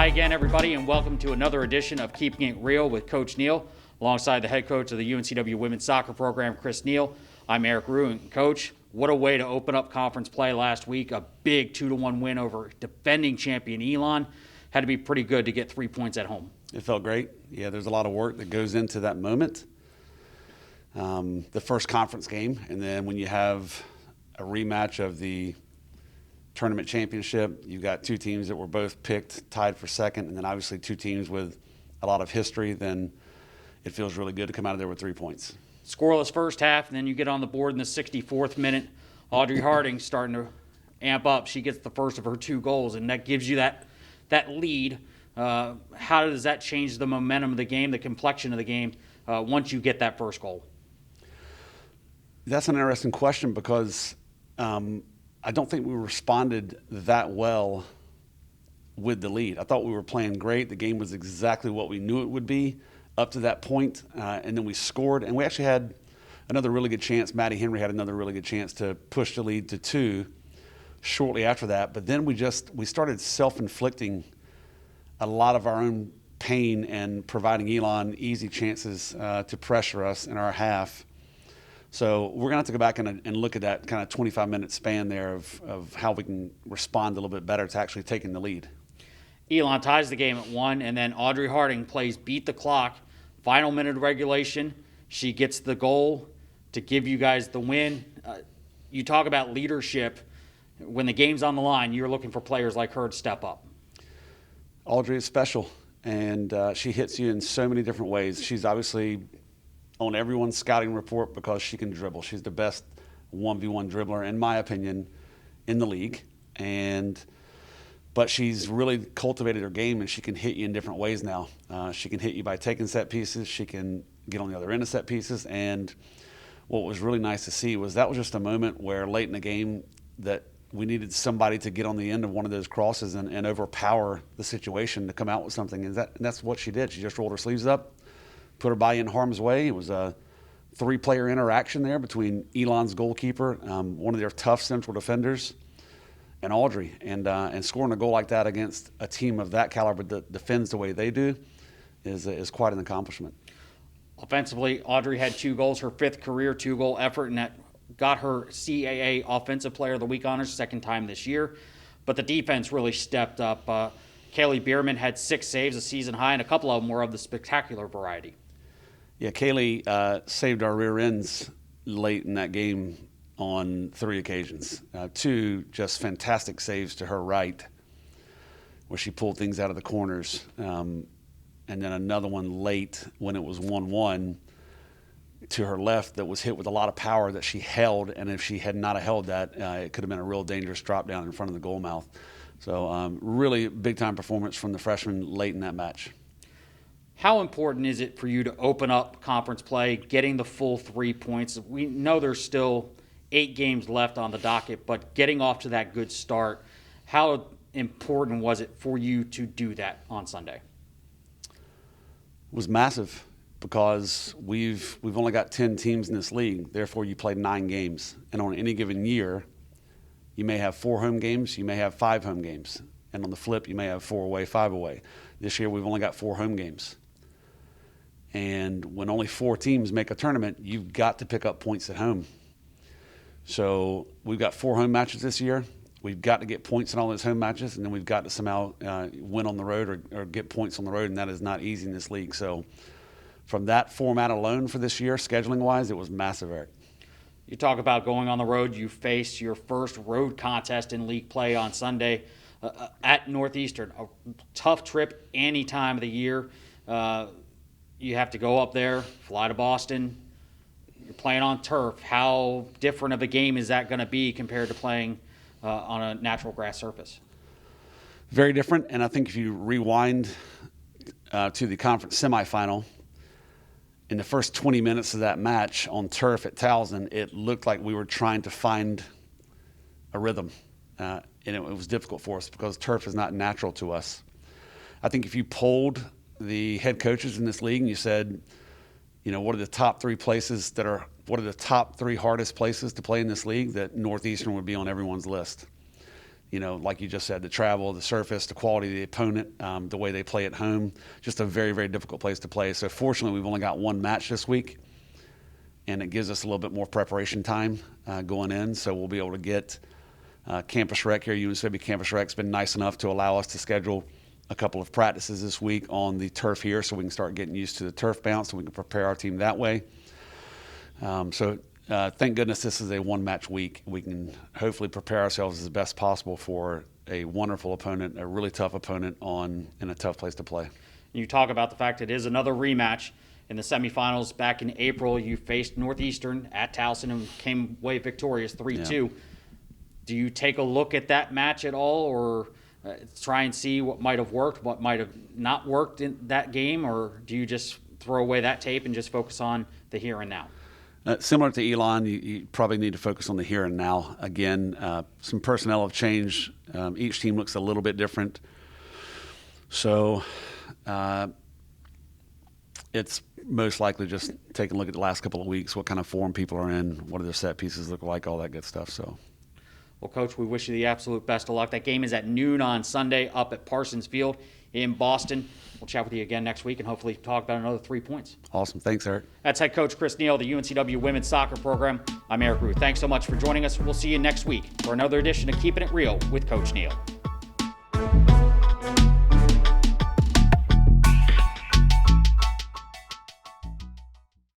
Hi again, everybody, and welcome to another edition of Keeping It Real with Coach Neal, alongside the head coach of the UNCW women's soccer program, Chris Neal. I'm Eric Rue, and Coach, what a way to open up conference play last week. A big 2-1 win over defending champion Elon. Had to be pretty good to get 3 points at home. It felt great. Yeah, there's a lot of work that goes into that moment. The first conference game, and then when you have a rematch of the tournament championship, you've got two teams that were both picked, tied for second, and then obviously two teams with a lot of history, then it feels really good to come out of there with 3 points. Scoreless first half, and then you get on the board in the 64th minute. Audrey Harding starting to amp up. She gets the first of her 2 goals, and that gives you that lead. How does that change the momentum of the game, the complexion of the game, once you get that first goal? That's an interesting question because I don't think we responded that well with the lead. I thought we were playing great. The game was exactly what we knew it would be up to that point, and then we scored, and we actually had another really good chance. Maddie Henry had another really good chance to push the lead to 2 shortly after that, but then we started self-inflicting a lot of our own pain and providing Elon easy chances to pressure us in our half. So we're going to have to go back and look at that kind of 25-minute span there of how we can respond a little bit better to actually taking the lead. Elon ties the game at 1, and then Audrey Harding plays beat the clock. Final minute of regulation. She gets the goal to give you guys the win. You talk about leadership. When the game's on the line, you're looking for players like her to step up. Audrey is special, and she hits you in so many different ways. She's obviously on everyone's scouting report because she can dribble. She's the best 1v1 dribbler, in my opinion, in the league. But she's really cultivated her game, and she can hit you in different ways now. She can hit you by taking set pieces. She can get on the other end of set pieces. And what was really nice to see was that was just a moment where late in the game that we needed somebody to get on the end of one of those crosses and overpower the situation to come out with something. And that's what she did. She just rolled her sleeves up, put her body in harm's way. It was a 3-player interaction there between Elon's goalkeeper, one of their tough central defenders, and Audrey. And scoring a goal like that against a team of that caliber that defends the way they do is quite an accomplishment. Offensively, Audrey had 2 goals, her 5th career 2-goal effort, and that got her CAA Offensive Player of the Week honors, 2nd time this year. But the defense really stepped up. Kaylee Bierman had 6 saves, a season high, and a couple of them were of the spectacular variety. Yeah, Kaylee saved our rear ends late in that game on 3 occasions. 2 just fantastic saves to her right, where she pulled things out of the corners. And then another one late when it was 1-1 to her left that was hit with a lot of power that she held. And if she had not held that, it could have been a real dangerous drop down in front of the goal mouth. So really big-time performance from the freshman late in that match. How important is it for you to open up conference play, getting the full 3 points? We know there's still 8 games left on the docket, but getting off to that good start, how important was it for you to do that on Sunday? It was massive because we've only got 10 teams in this league. Therefore, you play 9 games. And on any given year, you may have 4 home games, you may have 5 home games. And on the flip, you may have 4 away, 5 away. This year, we've only got 4 home games. And when only 4 teams make a tournament, you've got to pick up points at home. So we've got 4 home matches this year. We've got to get points in all those home matches, and then we've got to somehow win on the road or get points on the road, and that is not easy in this league. So from that format alone for this year, scheduling-wise, it was massive, Eric. You talk about going on the road. You faced your first road contest in league play on Sunday at Northeastern. A tough trip any time of the year. You have to go up there, fly to Boston. You're playing on turf. How different of a game is that going to be compared to playing on a natural grass surface? Very different, and I think if you rewind to the conference semifinal, in the first 20 minutes of that match on turf at Towson, it looked like we were trying to find a rhythm, and it was difficult for us because turf is not natural to us. I think if you polled the head coaches in this league and you said, what are the top 3 places what are the top 3 hardest places to play in this league, that Northeastern would be on everyone's list. like you just said, the travel, the surface, the quality of the opponent, the way they play at home, just a very, very difficult place to play. So fortunately, we've only got one match this week, and it gives us a little bit more preparation time going in. So we'll be able to get Campus Rec here. UNCW Campus Rec's been nice enough to allow us to schedule a couple of practices this week on the turf here, so we can start getting used to the turf bounce, so we can prepare our team that way. Thank goodness this is a one-match week. We can hopefully prepare ourselves as best possible for a wonderful opponent, a really tough opponent in a tough place to play. You talk about the fact it is another rematch. In the semifinals back in April, you faced Northeastern at Towson and came away victorious 3-2. Yeah. Do you take a look at that match at all, or try and see what might have worked, what might have not worked in that game, or do you just throw away that tape and just focus on the here and now? Similar to Elon, you probably need to focus on the here and now. Again, some personnel have changed. Each team looks a little bit different. So it's most likely just taking a look at the last couple of weeks, what kind of form people are in, what do their set pieces look like, all that good stuff. So. Well, Coach, we wish you the absolute best of luck. That game is at noon on Sunday up at Parsons Field in Boston. We'll chat with you again next week and hopefully talk about another 3 points. Awesome. Thanks, Eric. That's head coach Chris Neal, the UNCW Women's Soccer Program. I'm Eric Ruth. Thanks so much for joining us. We'll see you next week for another edition of Keeping It Real with Coach Neal.